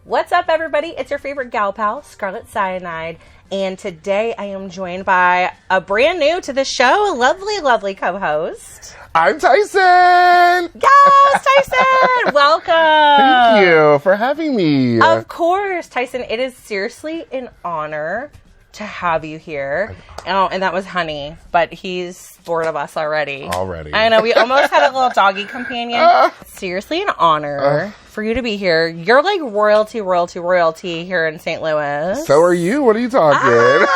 What's up, everybody? It's your favorite gal pal, Scarlettsyanide, and today I am joined by a brand new to the show, lovely, lovely co-host. I'm Tyson! Yes, Tyson! Welcome! Thank you for having me. Of course, Tyson, it is seriously an honor to have you here. Oh, and that was Honey, but he's bored of us already. I know, we almost had a little doggy companion. Seriously an honor for you to be here. You're like royalty here in St. Louis. So are you. What are you talking?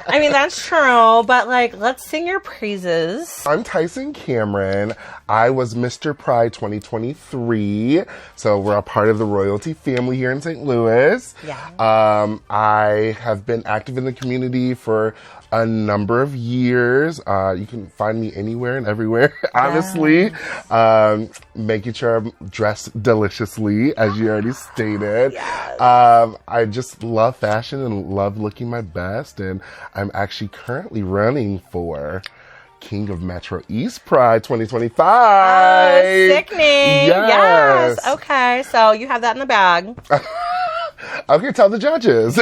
I mean, that's true, but like, let's sing your praises. I'm Tyson Cameron. I was Mr. Pride 2023. So we're a part of the royalty family here in St. Louis. Yeah. I have been active in the community for a number of years. You can find me anywhere and everywhere, honestly. Yes. Making sure I'm dressed deliciously, as you already stated. Yes. I just love fashion and love looking my best. And I'm actually currently running for King of Metro East Pride 2025. Sickening. Yes. Okay, so you have that in the bag. Okay, tell the judges.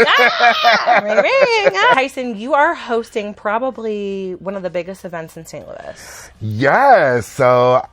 Tyson, you are hosting probably one of the biggest events in St. Louis. Yes. So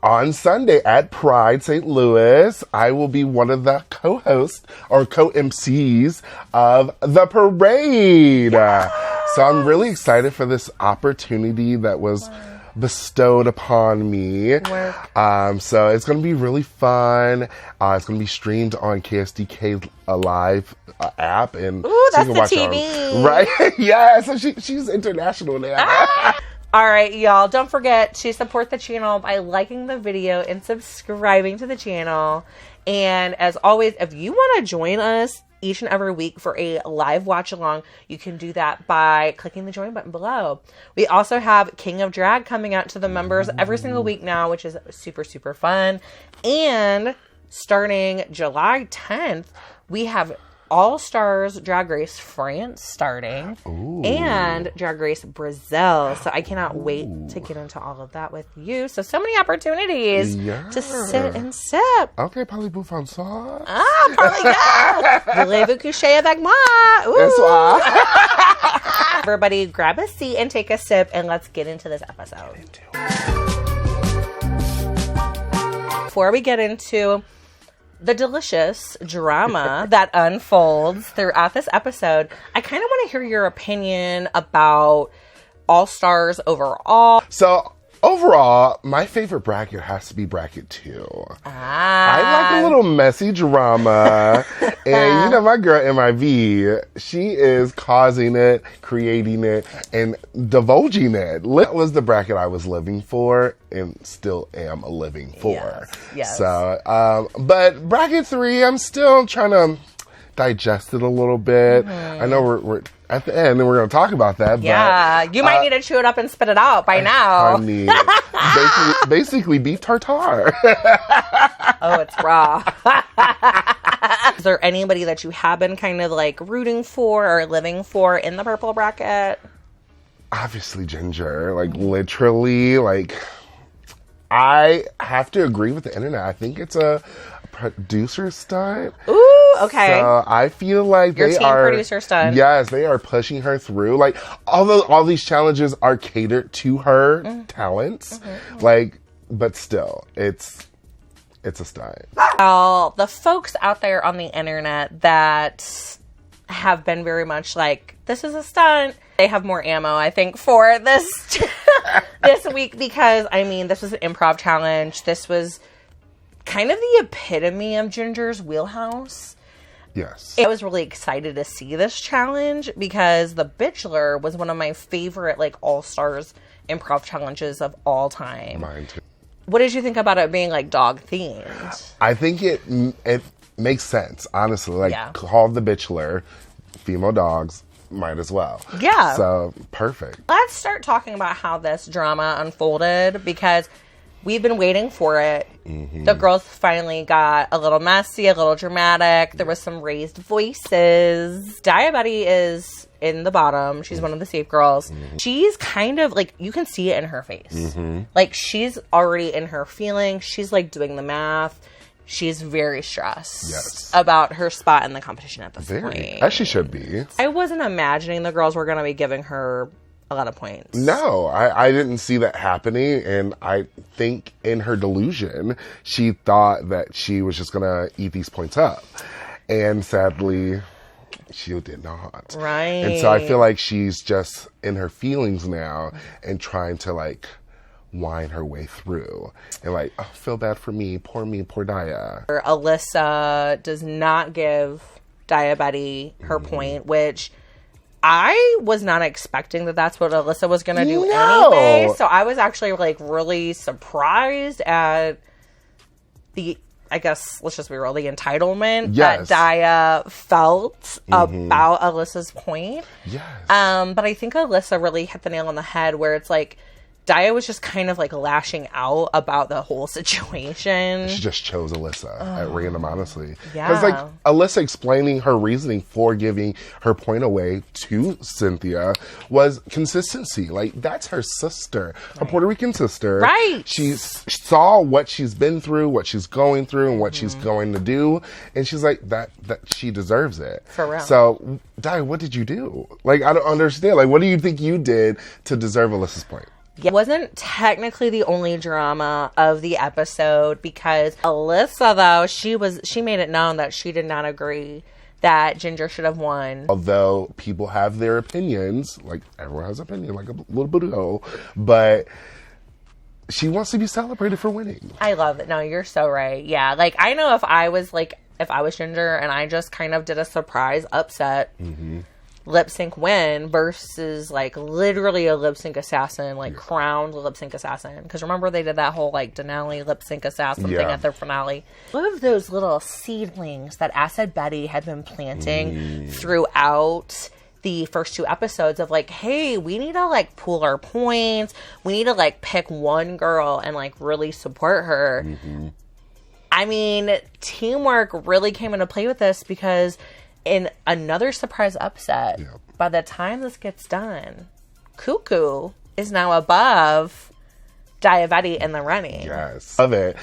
on Sunday at Pride St. Louis, I will be one of the co-hosts or co-MCs of the parade. Yes. So I'm really excited for this opportunity that was bestowed upon me. So it's going to be really fun. It's going to be streamed on KSDK Live app. And ooh, that's the TV. Right? Yeah, so she's international now. All right, y'all, don't forget to support the channel by liking the video and subscribing to the channel. And as always, if you want to join us each and every week for a live watch along, you can do that by clicking the join button below. We also have King of Drag coming out to the members every single week now, which is super, super fun. And starting July 10th, we have All Stars Drag Race France starting. Ooh. And Drag Race Brazil. So I cannot wait to get into all of that with you. So many opportunities to sit and sip. Okay, parlez-vous français? Voulez-vous coucher avec moi? Ooh. Everybody grab a seat and take a sip, and let's get into this episode. Before we get into the delicious drama that unfolds throughout this episode, I kind of want to hear your opinion about All Stars overall. So overall, my favorite bracket has to be bracket 2. I like a little messy drama. And you know, my girl MIV, she is causing it, creating it, and divulging it. That was the bracket I was living for and still am living for. Yes. So, but bracket 3, I'm still trying to digest it a little bit. I know we're at the end and we're going to talk about that. Yeah, but, you might need to chew it up and spit it out by now. I mean, basically beef tartare. Oh, it's raw. Is there anybody that you have been kind of like rooting for or living for in the purple bracket? Obviously Ginger, like literally, like I have to agree with the internet. I think it's a producer stunt. Ooh, okay. So I feel like your team producer stunt. Yes, they are pushing her through. Like although all these challenges are catered to her talents, like, but still, it's a stunt. Well, the folks out there on the internet that have been very much like, this is a stunt, they have more ammo, I think, for this this week, because I mean, this was an improv challenge. This was kind of the epitome of Ginger's wheelhouse. Yes. I was really excited to see this challenge because The Bachelor was one of my favorite like all-stars improv challenges of all time. Mine too. What did you think about it being like dog themed? I think it makes sense, honestly. Like called The Bachelor, female dogs, might as well. Yeah. So perfect. Let's start talking about how this drama unfolded, because we've been waiting for it. The girls finally got a little messy, a little dramatic. There was some raised voices. Daya is in the bottom. She's one of the safe girls. She's kind of like, you can see it in her face. Like she's already in her feelings. She's like doing the math. she's very stressed Yes. about her spot in the competition at this point. As she should be. I wasn't imagining the girls were going to be giving her a lot of points. No, I didn't see that happening, and I think in her delusion, she thought that she was just gonna eat these points up. And sadly, she did not. Right. And so I feel like she's just in her feelings now and trying to like whine her way through. And like, oh, feel bad for me, poor Daya. Alyssa does not give Daya Betty her point, which I was not expecting that that's what Alyssa was going to do anyway. So I was actually like really surprised at the, I guess, let's just be real, the entitlement that Daya felt about Alyssa's point. Yes. But I think Alyssa really hit the nail on the head where it's like, Daya was just kind of like lashing out about the whole situation. She just chose Alyssa at random, honestly. Yeah. Because like Alyssa explaining her reasoning for giving her point away to Cynthia was consistency. Like, that's her sister, her Puerto Rican sister. Right. She saw what she's been through, what she's going through, and what she's going to do. And she's like, that she deserves it. For real. So, Daya, what did you do? Like, I don't understand. Like, what do you think you did to deserve Alyssa's point? It wasn't technically the only drama of the episode because Alyssa, though, she made it known that she did not agree that Ginger should have won. Although people have their opinions, like everyone has an opinion, like a little boo, but she wants to be celebrated for winning. I love it. No, you're so right. Yeah, like I know if I was Ginger and I just kind of did a surprise upset. Lip sync win versus like literally a lip sync assassin, like crowned lip sync assassin. Because remember they did that whole like Denali lip sync assassin thing at the finale. One of those little seedlings that Acid Betty had been planting throughout the first 2 episodes of like, hey, we need to like pool our points. We need to like pick one girl and like really support her. I mean, teamwork really came into play with this because in another surprise upset, by the time this gets done, Cuckoo is now above Daya Betty in the running. Yes. Love it.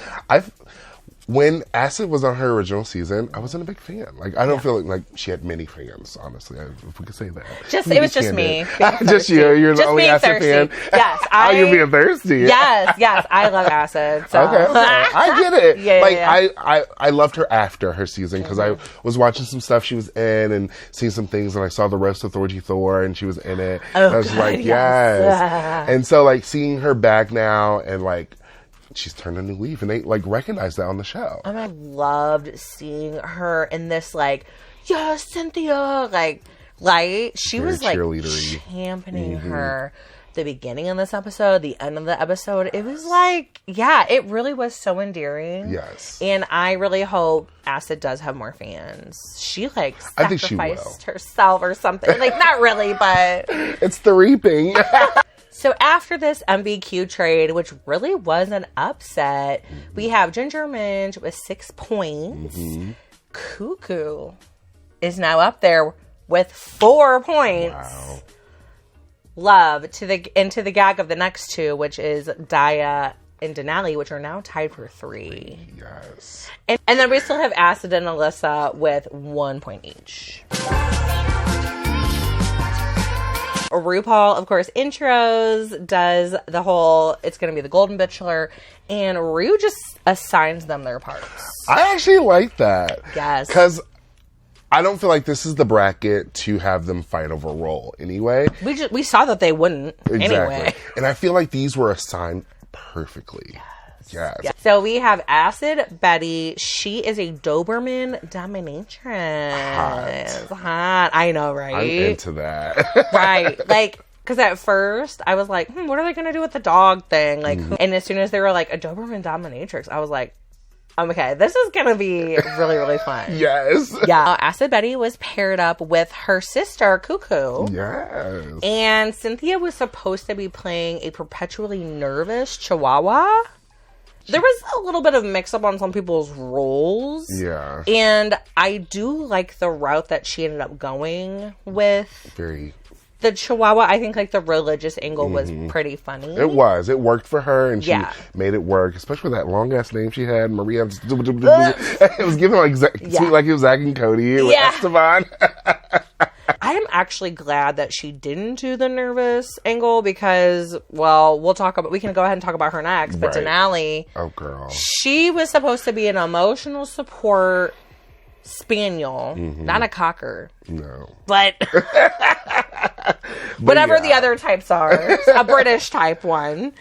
When Acid was on her original season, I wasn't a big fan. Like, I don't feel like she had many fans, honestly, if we could say that. It was just me. Just you. You're the only Acid fan. Yes. You're being thirsty. Yes. I love Acid. So. Okay. I get it. Yeah. I loved her after her season because I was watching some stuff she was in and seeing some things, and I saw the roast of Thorgy Thor, and she was in it. Oh, and I was like, yes. And so, like, seeing her back now and, like, she's turned a new leaf, and they like recognize that on the show. And I loved seeing her in this like, yes, Cynthia, like she was like championing her. The beginning of this episode, the end of the episode, it was like, it really was so endearing. Yes. And I really hope Acid does have more fans. She like sacrificed herself or something. Like not really, but it's the reaping. So after this MBQ trade, which really was an upset, we have Ginger Minj with 6 points. Cuckoo is now up there with 4 points. Wow. Love into the gag of the next 2, which is Daya and Denali, which are now tied for 3. Yes. And then we still have Acid and Alyssa with 1 point each. RuPaul, of course, intros, does the whole, it's going to be the Golden Bachelor, and Ru just assigns them their parts. I actually like that. Yes. Because I don't feel like this is the bracket to have them fight over a role anyway. We saw that they wouldn't anyway. And I feel like these were assigned perfectly. Yes. So we have Acid Betty. She is a Doberman dominatrix. Hot. I know, right? I'm into that. Right. Like, because at first I was like, what are they going to do with the dog thing? Like, and as soon as they were like a Doberman dominatrix, I was like, okay, this is going to be really, really fun. Yes. Yeah. Acid Betty was paired up with her sister, Cuckoo. Yes. And Cynthia was supposed to be playing a perpetually nervous Chihuahua. There was a little bit of mix-up on some people's roles. Yeah. And I do like the route that she ended up going with. Very The Chihuahua, I think, like, the religious angle was pretty funny. It was. It worked for her, and she made it work, especially with that long-ass name she had, Maria. It was giving, like, seemed like it was Zach and Cody with Esteban. I am actually glad that she didn't do the nervous angle because, well, we can go ahead and talk about her next, but Denali. Oh, girl. She was supposed to be an emotional support spaniel, not a cocker. No. But whatever the other types are, a British type one.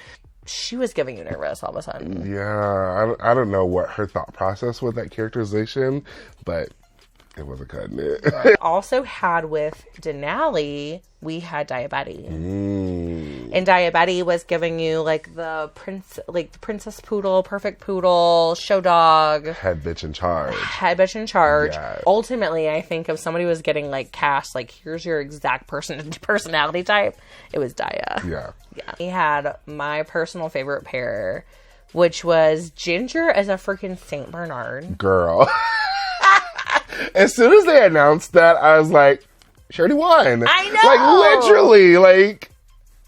She was giving you nervous all of a sudden. Yeah, I don't know what her thought process with that characterization, but it wasn't cutting it. Also had with Denali, we had Diabetes. And Diabetes was giving you like the princess poodle, perfect poodle, show dog. Head bitch in charge. Yes. Ultimately, I think if somebody was getting like cast, like here's your exact personality type, it was Daya. Yeah. We had my personal favorite pair, which was Ginger as a freaking Saint Bernard. Girl. As soon as they announced that, I was like, she already won. I know. Like, literally, like,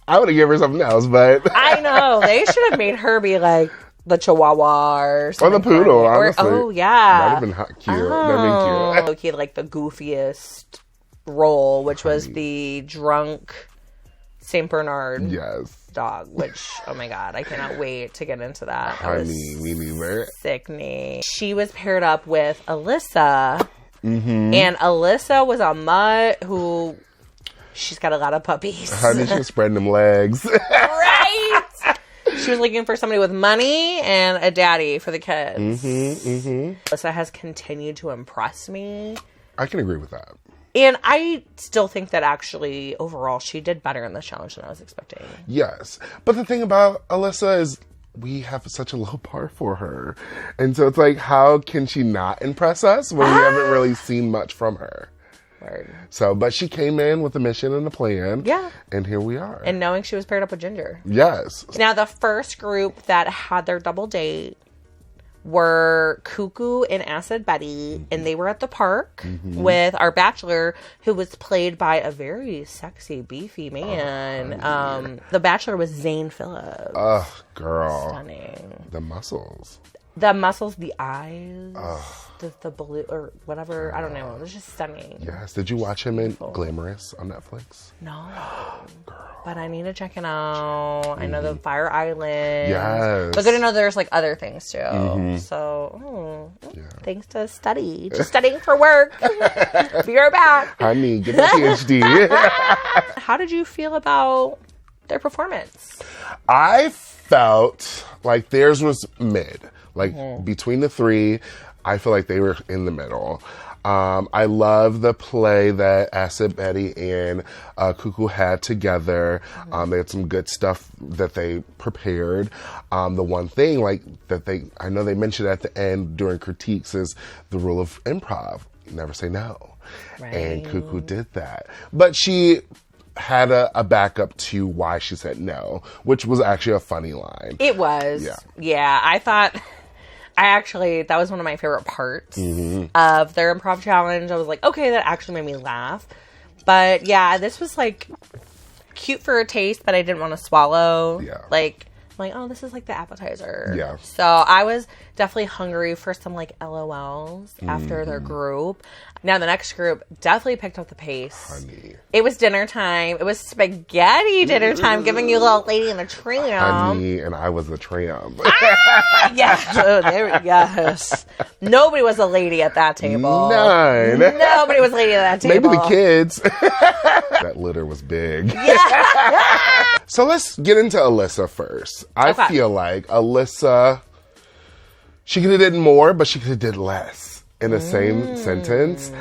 I would have given her something else, but. I know. They should have made her be like the Chihuahua or something. Or the poodle, honestly. Oh, yeah. That'd have been cute. That'd been cute. He had like the goofiest role, which was the drunk Saint Bernard dog, which, oh my God, I cannot wait to get into that. Me neither. Sickening. She was paired up with Alyssa. And Alyssa was a mutt who, she's got a lot of puppies. Honey, she was spreading them legs. Right? She was looking for somebody with money and a daddy for the kids. Alyssa has continued to impress me. I can agree with that. And I still think that actually, overall, she did better in this challenge than I was expecting. Yes. But the thing about Alyssa is we have such a low bar for her. And so it's like, how can she not impress us when we haven't really seen much from her? Word. So, but she came in with a mission and a plan. Yeah. And here we are. And knowing she was paired up with Ginger. Yes. Now, the first group that had their double date were Cuckoo and Acid Betty, and they were at the park with our Bachelor, who was played by a very sexy, beefy man. The Bachelor was Zane Phillips. Ugh, girl. Stunning. The muscles. The muscles, the eyes, the blue, or whatever, I don't know. It was just stunning. Yes. Did you watch him in Glamorous on Netflix? No. Girl. But I need to check it out. I know the Fire Island. Yes. But good to know there's like other things too. So, thanks to study. Just studying for work. Be right back. Honey, get a PhD. How did you feel about their performance? I felt like theirs was mid. Like, between the three, I feel like they were in the middle. I love the play that Acid Betty and Cuckoo had together. They had some good stuff that they prepared. The one thing, like, that I know they mentioned at the end during critiques is the rule of improv. Never say no. Right. And Cuckoo did that. But she had a backup to why she said no, which was actually a funny line. It was. Yeah, I thought... that was one of my favorite parts of their improv challenge. I was like, okay, that actually made me laugh. But yeah, this was like cute for a taste, but I didn't want to swallow. Yeah. Like, oh, this is like the appetizer. Yeah. So I was definitely hungry for some like LOLs after their group. Now the next group definitely picked up the pace. Honey. It was dinner time. It was spaghetti dinner time, giving you a little Lady in the Tram. Honey, and I was the tram. Yes. Oh, yes. Nobody was a lady at that table. None. Nobody was a lady at that table. Maybe the kids. That litter was big. Yeah. So let's get into Alyssa first. I feel like Alyssa, she could have did more, but she could have did less in the same sentence.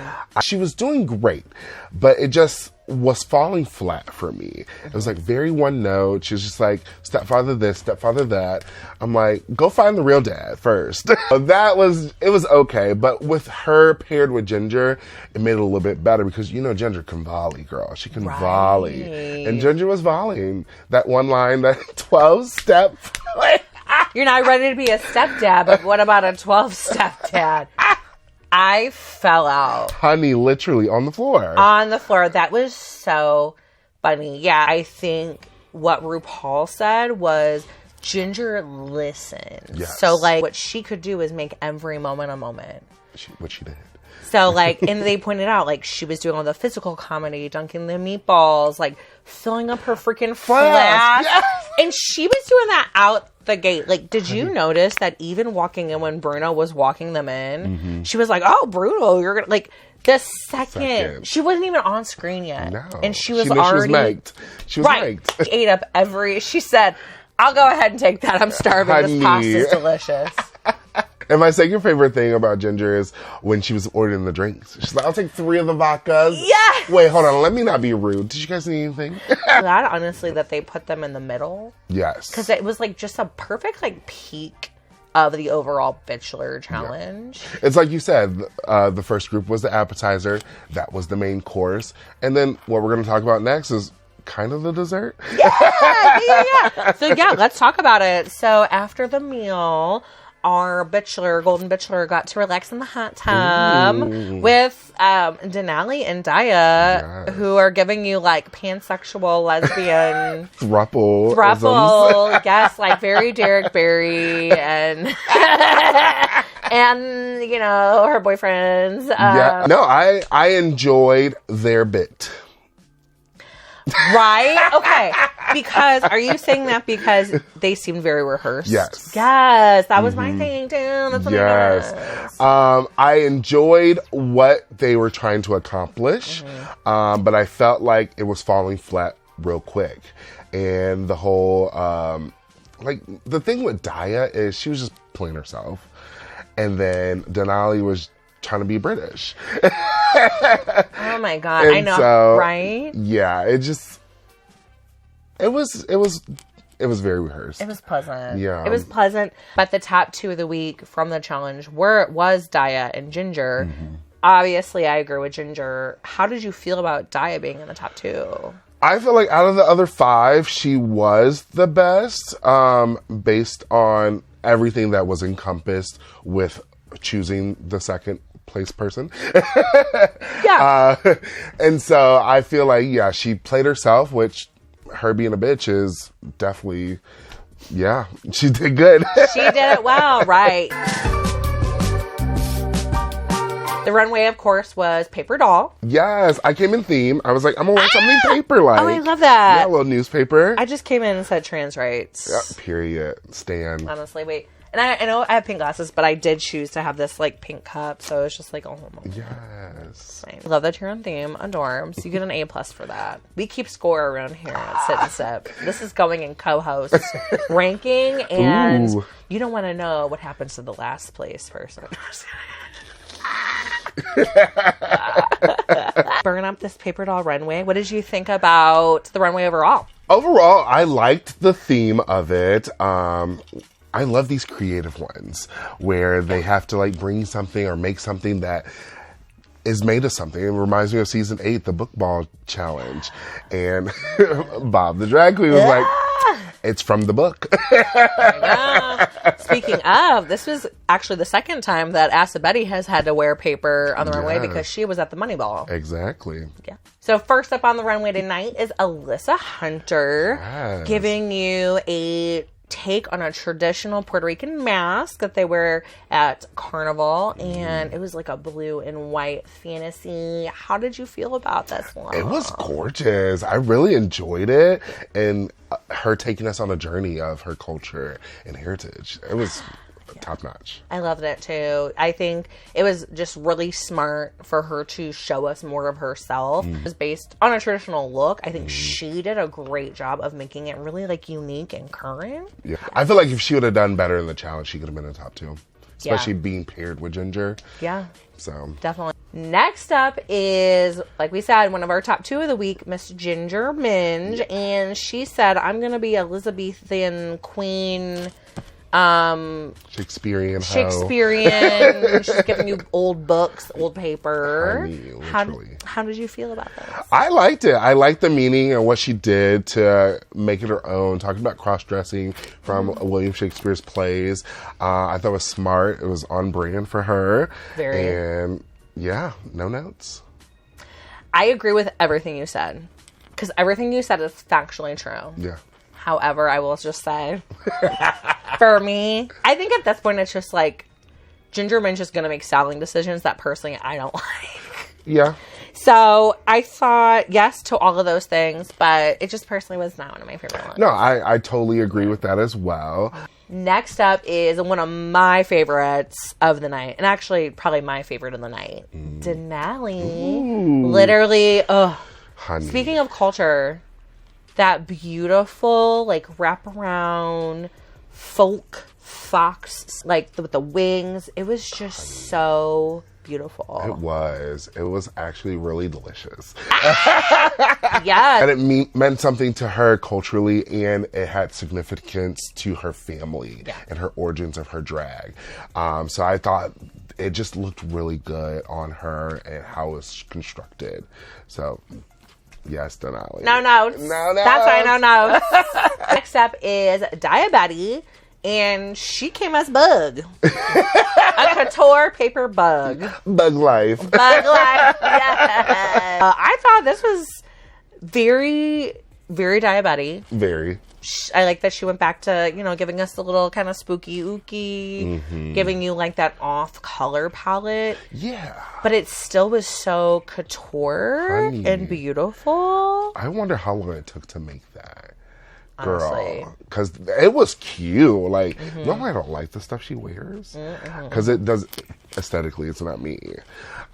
She was doing great, but it just was falling flat for me. It was like very one note. She was just like, stepfather this, stepfather that. I'm like, go find the real dad first. It was okay, but with her paired with Ginger, it made it a little bit better because, you know, Ginger can volley, girl. She can volley. And Ginger was volleying. That one line, that 12-step. You're not ready to be a stepdad, but what about a 12-stepdad? I fell out. Honey, literally on the floor. On the floor. That was so funny. Yeah, I think what RuPaul said was Ginger listens. Yes. So, like, what she could do is make every moment a moment. What she did. So, like, and they pointed out, like, she was doing all the physical comedy, dunking the meatballs, like, filling up her freaking flask. Yes. And she was doing that out the gate. Like, did you notice that even walking in when Bruno was walking them in, she was like, oh, Bruno, you're going to, like, the second. She wasn't even on screen yet. No. And she was knew already. She was mic'd. She was right. mic'd. She ate up she said, I'll go ahead and take that. I'm starving. This pasta's delicious. And my second favorite thing about Ginger is when she was ordering the drinks. She's like, I'll take 3 of the vodkas. Yes! Wait, hold on. Let me not be rude. Did you guys need anything? Glad, honestly, that they put them in the middle. Yes. Because it was, like, just a perfect, like, peak of the overall Bachelor challenge. Yeah. It's like you said, the first group was the appetizer. That was the main course. And then what we're going to talk about next is kind of the dessert. Yeah. So, yeah, let's talk about it. So, after the meal, our Golden Bachelor got to relax in the hot tub with Denali and Daya, who are giving you, like, pansexual, lesbian... Thruple. Yes, like, very Derek Barry and... and, you know, her boyfriends. Yeah. No, I enjoyed their bit. Right? Okay. Because, are you saying that because they seemed very rehearsed? Yes. Yes. That was my thing, too. That's what I enjoyed what they were trying to accomplish, but I felt like it was falling flat real quick. And the whole, like, the thing with Daya is she was just playing herself. And then Denali was trying to be British. Oh my God. I know, so, right? Yeah, it was very rehearsed. It was pleasant. Yeah. It was pleasant. But the top 2 of the week from the challenge was Daya and Ginger. Obviously, I agree with Ginger. How did you feel about Daya being in the top 2? I feel like out of the other 5, she was the best, based on everything that was encompassed with choosing the second place person. And so I feel like, yeah, she played herself, which her being a bitch is definitely, yeah, she did good. She did it well, right. The runway, of course, was paper doll. Yes, I came in theme. I was like, I'm gonna wear something paper-like. Oh, I love that. Yeah, a little newspaper. I just came in and said trans rights. Yeah, period. Stan. Honestly, wait. And I know I have pink glasses, but I did choose to have this, like, pink cup, so it's just like, oh, yes. I love that you're on theme. Adorbs. You get an A+ for that. We keep score around here at Sit and Sip. This is going in co-host ranking, and you don't want to know what happens to the last place person. Burn up this paper doll runway. What did you think about the runway overall? Overall, I liked the theme of it. I love these creative ones where they have to, like, bring something or make something that is made of something. It reminds me of season 8, the book ball challenge. And Bob the drag queen was like, it's from the book. Speaking of, this was actually the second time that Isabell has had to wear paper on the runway because she was at the money ball. Exactly. Yeah. So first up on the runway tonight is Alyssa Hunter giving you a take on a traditional Puerto Rican mask that they wear at Carnival, and it was like a blue and white fantasy. How did you feel about this one? It was gorgeous. I really enjoyed it, and her taking us on a journey of her culture and heritage. It was top notch. I loved it too. I think it was just really smart for her to show us more of herself. It was based on a traditional look. I think she did a great job of making it really, like, unique and current. Yeah. I feel like if she would have done better in the challenge, she could have been in the top 2. Especially being paired with Ginger. Yeah. So. Definitely. Next up is, like we said, one of our top 2 of the week, Miss Ginger Minj. And she said, I'm going to be Elizabethan queen... Shakespearean. She's giving you old books, old paper. How did you feel about this? I liked it. I liked the meaning and what she did to make it her own. Talking about cross-dressing from William Shakespeare's plays. I thought it was smart. It was on brand for her. Very. And yeah, no notes. I agree with everything you said. because everything you said is factually true. Yeah. However, I will just say, for me, I think at this point it's just like Ginger Minj is going to make styling decisions that personally I don't like. Yeah. So I thought yes to all of those things, but it just personally was not one of my favorite ones. No, I totally agree with that as well. Next up is one of my favorites of the night, and actually probably my favorite of the night, Denali. Ooh. Literally, Honey. Speaking of culture, that beautiful, like, wraparound folk fox, like, with the wings, it was just so beautiful. It was actually really delicious. Yeah. And it meant something to her culturally, and it had significance to her family and her origins of her drag. So I thought it just looked really good on her and how it was constructed. So, yes, Denali. No. That's right, no. Next up is Daya, and she came as Bug. A couture paper bug. Bug life. Bug life, yes. I thought this was very, very Daya. Very. I like that she went back to, giving us the little kind of spooky ooky, giving you like that off color palette. Yeah. But it still was so couture and beautiful. I wonder how long it took to make that. Honestly. Girl, because it was cute. Like, normally I don't like the stuff she wears. Because it does, aesthetically, it's not me.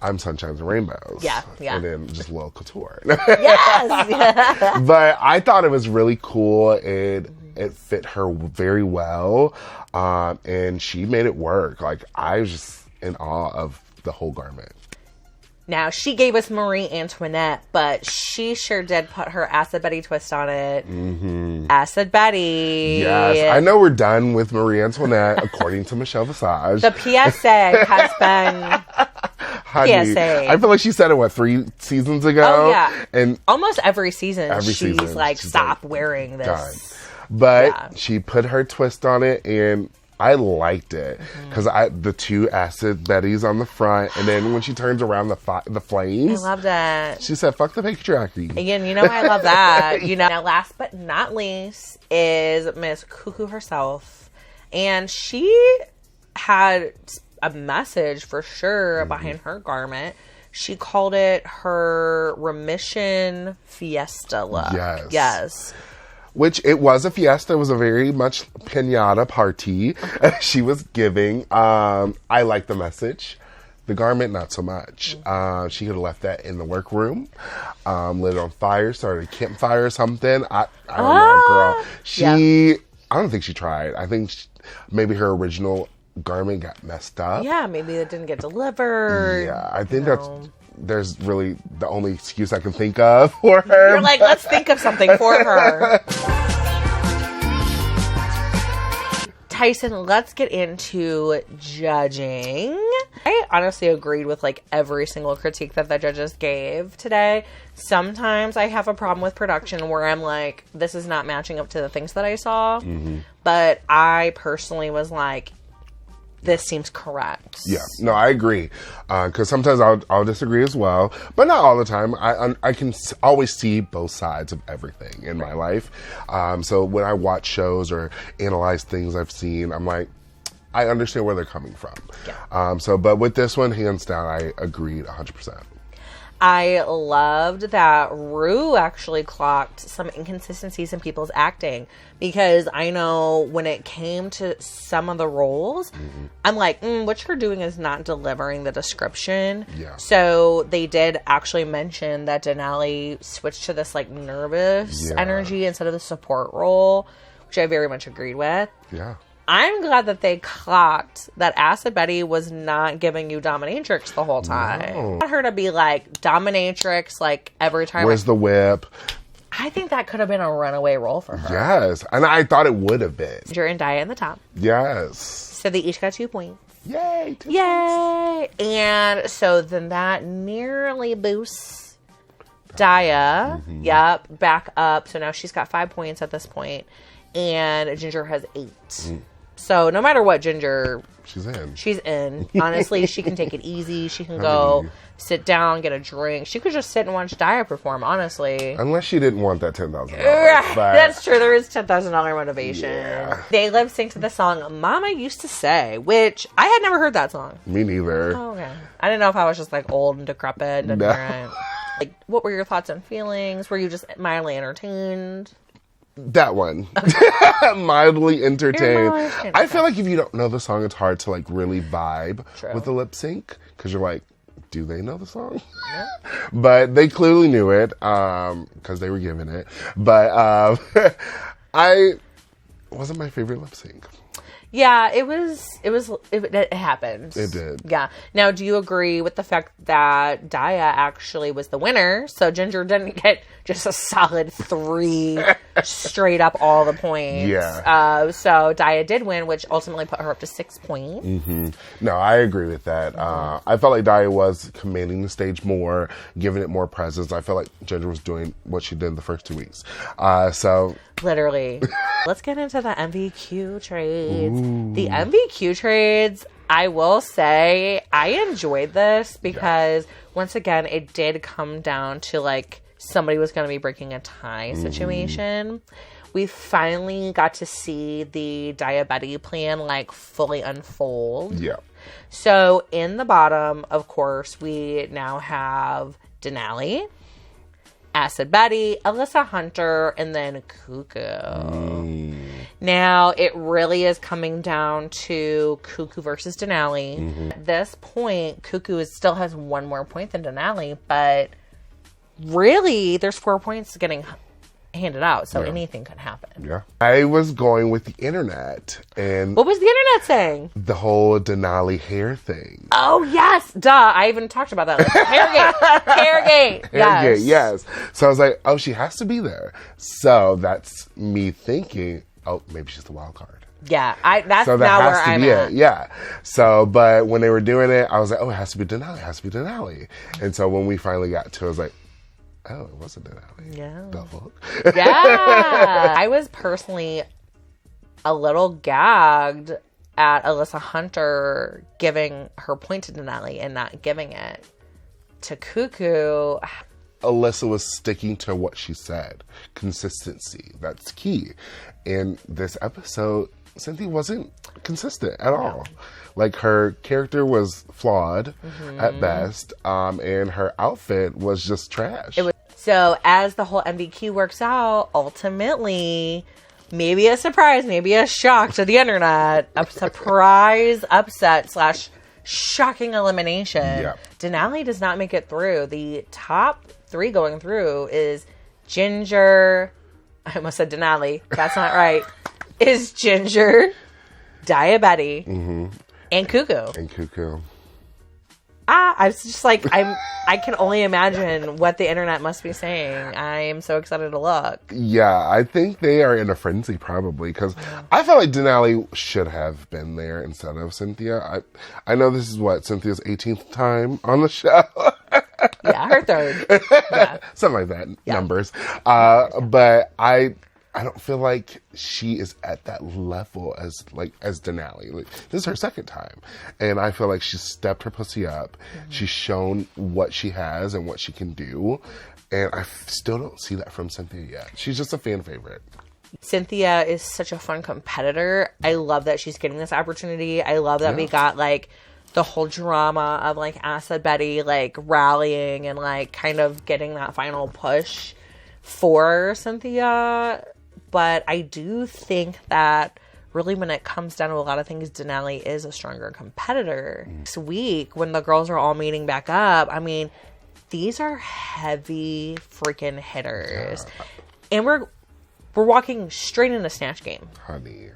I'm sunshines and rainbows. Yeah. And then just a little couture. Yes! But I thought it was really cool. It fit her very well. And she made it work. Like, I was just in awe of the whole garment. Now, she gave us Marie Antoinette, but she sure did put her Acid Betty twist on it. Acid Betty. Yes. I know we're done with Marie Antoinette, according to Michelle Visage. The PSA has been... Honey, PSA. I feel like she said it, 3 seasons ago? Oh, yeah. And almost every season, she's like, stop wearing this. Done. But she put her twist on it, and I liked it. Because the 2 Acid Bettys on the front, and then when she turns around the flames. I love that. She said, fuck the patriarchy. Again, I love that. Now, last but not least is Miss Cuckoo herself. And she had a message for sure behind her garment. She called it her remission fiesta look. Yes. Which it was a fiesta. It was a very much piñata party she was giving. I like the message. The garment, not so much. She could have left that in the workroom, lit it on fire, started a campfire or something. I don't know, girl. I don't think she tried. I think maybe her original garment got messed up. Yeah, maybe it didn't get delivered. Yeah, I think there's really the only excuse I can think of for her. You're like, let's think of something for her. Tyson, let's get into judging. I honestly agreed with like every single critique that the judges gave today. Sometimes I have a problem with production where I'm like, this is not matching up to the things that I saw. But I personally was like, this seems correct. Yeah, no, I agree. Because sometimes I'll disagree as well, but not all the time. I can always see both sides of everything in my life. So when I watch shows or analyze things I've seen, I'm like, I understand where they're coming from. Yeah. But with this one, hands down, I agreed 100%. I loved that Ru actually clocked some inconsistencies in people's acting, because I know when it came to some of the roles, I'm like, what you're doing is not delivering the description. Yeah. So they did actually mention that Denali switched to this like nervous energy instead of the support role, which I very much agreed with. Yeah. I'm glad that they clocked that Acid Betty was not giving you dominatrix the whole time. No. I want her to be like dominatrix like every time. Where's the whip? I think that could have been a runaway role for her. Yes. And I thought it would have been. Ginger and Daya in the top. Yes. So they each got 2 points. Yay. 2 Yay. Points. And so then that nearly boosts Daya. Yep. Back up. So now she's got 5 points at this point. And Ginger has 8. So no matter what, Ginger... She's in. She's in. Honestly, she can take it easy. She can go sit down, get a drink. She could just sit and watch Daya perform, honestly. Unless she didn't want that $10,000. That's true. There is $10,000 motivation. Yeah. They lip sync to the song Mama Used to Say, which I had never heard that song. Me neither. Oh, okay. I didn't know if I was just like old and decrepit. And like, what were your thoughts and feelings? Were you just mildly entertained? That one. Mildly entertained. I feel like if you don't know the song, it's hard to like really vibe with the lip sync. Because you're like, do they know the song? Yeah. But they clearly knew it because they were given it. But it wasn't my favorite lip sync. Yeah, it happened. It did. Yeah. Now, do you agree with the fact that Daya actually was the winner? So Ginger didn't get just a solid 3 straight up all the points. Yeah. So Daya did win, which ultimately put her up to 6 points. Mm-hmm. No, I agree with that. I felt like Daya was commanding the stage more, giving it more presence. I felt like Ginger was doing what she did in the first 2 weeks. Literally. Let's get into the MVQ trades. Ooh. The MVQ trades, I will say, I enjoyed this because, once again, it did come down to, like, somebody was going to be breaking a tie situation. We finally got to see the diabetes plan, like, fully unfold. Yeah. So, in the bottom, of course, we now have Denali, Acid Betty, Alyssa Hunter, and then Cuckoo. Now, it really is coming down to Cuckoo versus Denali. At this point, Cuckoo still has 1 more point than Denali, but really, there's 4 points getting handed out, so anything could happen. Yeah. I was going with the internet, and what was the internet saying? The whole Denali hair thing. Oh, yes. Duh. I even talked about that. Like, Hairgate. Hairgate, yes. So I was like, oh, she has to be there. So that's me thinking, oh, maybe she's the wild card. Yeah, that's so now where I'm at. Yeah. So, but when they were doing it, I was like, oh, it has to be Denali. It has to be Denali. And so when we finally got to it, I was like, oh, it wasn't Denali. Yeah. The fuck? Yeah. I was personally a little gagged at Alyssa Hunter giving her point to Denali and not giving it to Cuckoo. Alyssa was sticking to what she said. Consistency. That's key. In this episode, Cynthia wasn't consistent at all. Like, her character was flawed at best, and her outfit was just trash. So, as the whole MVQ works out, ultimately, maybe a surprise, maybe a shock to the internet, a surprise upset / shocking elimination. Yep. Denali does not make it through. The top 3 going through is Ginger. I almost said Denali. That's not right. Is Ginger, Diabetes, and Cuckoo. I was just like, I can only imagine what the internet must be saying. I am so excited to look. Yeah, I think they are in a frenzy probably because I felt like Denali should have been there instead of Cynthia. I know this is Cynthia's 18th time on the show. Yeah, her 3rd. Yeah. Something like that, numbers. But I don't feel like she is at that level as Denali. Like, this is her 2nd time. And I feel like she's stepped her pussy up. She's shown what she has and what she can do. And I still don't see that from Cynthia yet. She's just a fan favorite. Cynthia is such a fun competitor. I love that she's getting this opportunity. I love that we got, like, the whole drama of, like, Acid Betty, like, rallying and, like, kind of getting that final push for Cynthia. But I do think that really when it comes down to a lot of things, Denali is a stronger competitor. This week, when the girls are all meeting back up, I mean, these are heavy freaking hitters. Yeah. And we're walking straight into Snatch Game. Honey.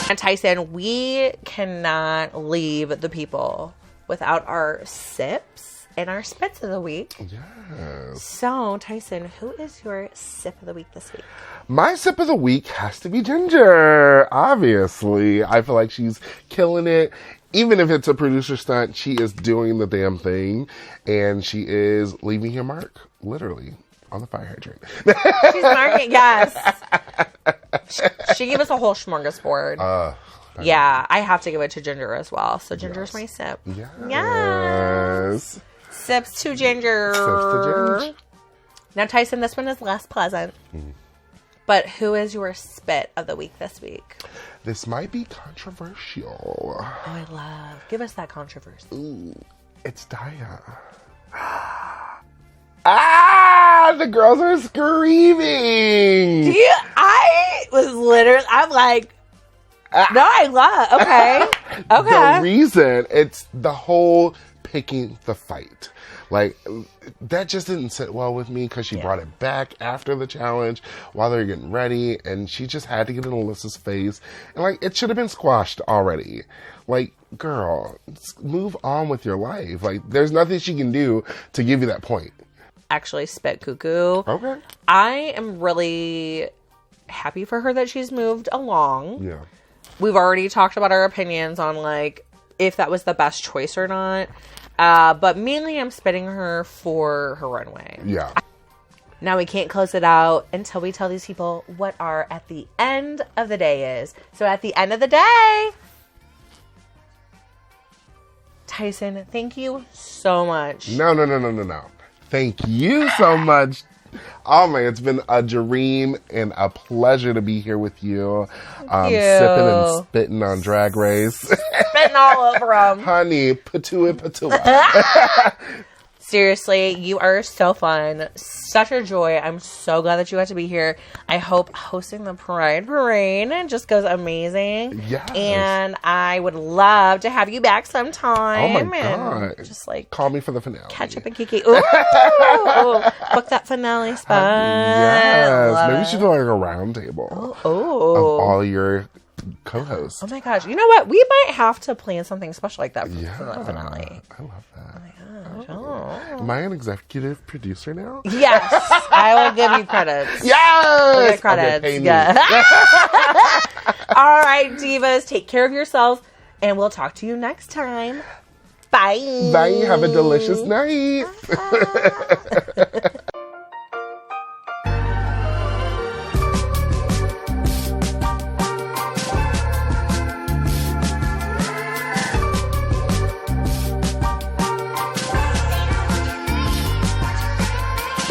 And Tyson, we cannot leave the people without our sips and our spits of the week. Yes. So, Tyson, who is your sip of the week this week? My sip of the week has to be Ginger, obviously. I feel like she's killing it. Even if it's a producer stunt, she is doing the damn thing. And she is leaving her mark, literally. on the fire hydrant. She's marking, yes. She gave us a whole smorgasbord. Yeah, I have to give it to Ginger as well. So Ginger's my sip. Yes. Sips to Ginger. Sips to Ginger. Now, Tyson, this one is less pleasant. But who is your spit of the week this week? This might be controversial. Oh, I love. Give us that controversy. Ooh, it's Daya. The girls are screaming. Yeah, I was literally, I'm like, no, I love, okay. The reason, it's the whole picking the fight. Like, that just didn't sit well with me because she brought it back after the challenge while they were getting ready, and she just had to get in Alyssa's face. And, like, it should have been squashed already. Like, girl, move on with your life. Like, there's nothing she can do to give you that point. Actually, spit cuckoo. Okay. I am really happy for her that she's moved along. Yeah. We've already talked about our opinions on, like, if that was the best choice or not. But mainly I'm spitting her for her runway. Yeah. Now we can't close it out until we tell these people what our at the end of the day is. So at the end of the day, Tyson, thank you so much. No. Thank you so much. Oh man, it's been a dream and a pleasure to be here with you. Sipping and spitting on Drag Race. Spitting all over them. Honey, patua. Seriously, you are so fun. Such a joy. I'm so glad that you got to be here. I hope hosting the Pride Parade just goes amazing. Yes. And I would love to have you back sometime. Oh my God. Just like call me for the finale. Catch up and kiki. Ooh. Book that finale spot. Yes. Maybe we should do like a round table of all your co-hosts. Oh my gosh. You know what? We might have to plan something special like that for the finale. I love that. Oh my gosh. Oh. Am I an executive producer now? Yes. I will give you credits. Yes! Give credits. Okay, pay me. Yeah. All right, divas. Take care of yourself, and we'll talk to you next time. Bye. Bye. Have a delicious night.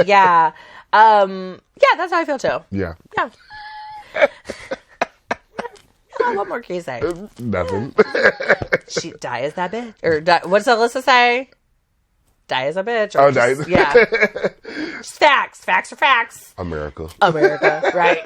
Yeah. That's how I feel too. Yeah. What more can you say? Nothing. Daya's that bitch. Or what's Alyssa say? Daya's a bitch. Daya's. Yeah. Facts. Facts are facts. America. Right.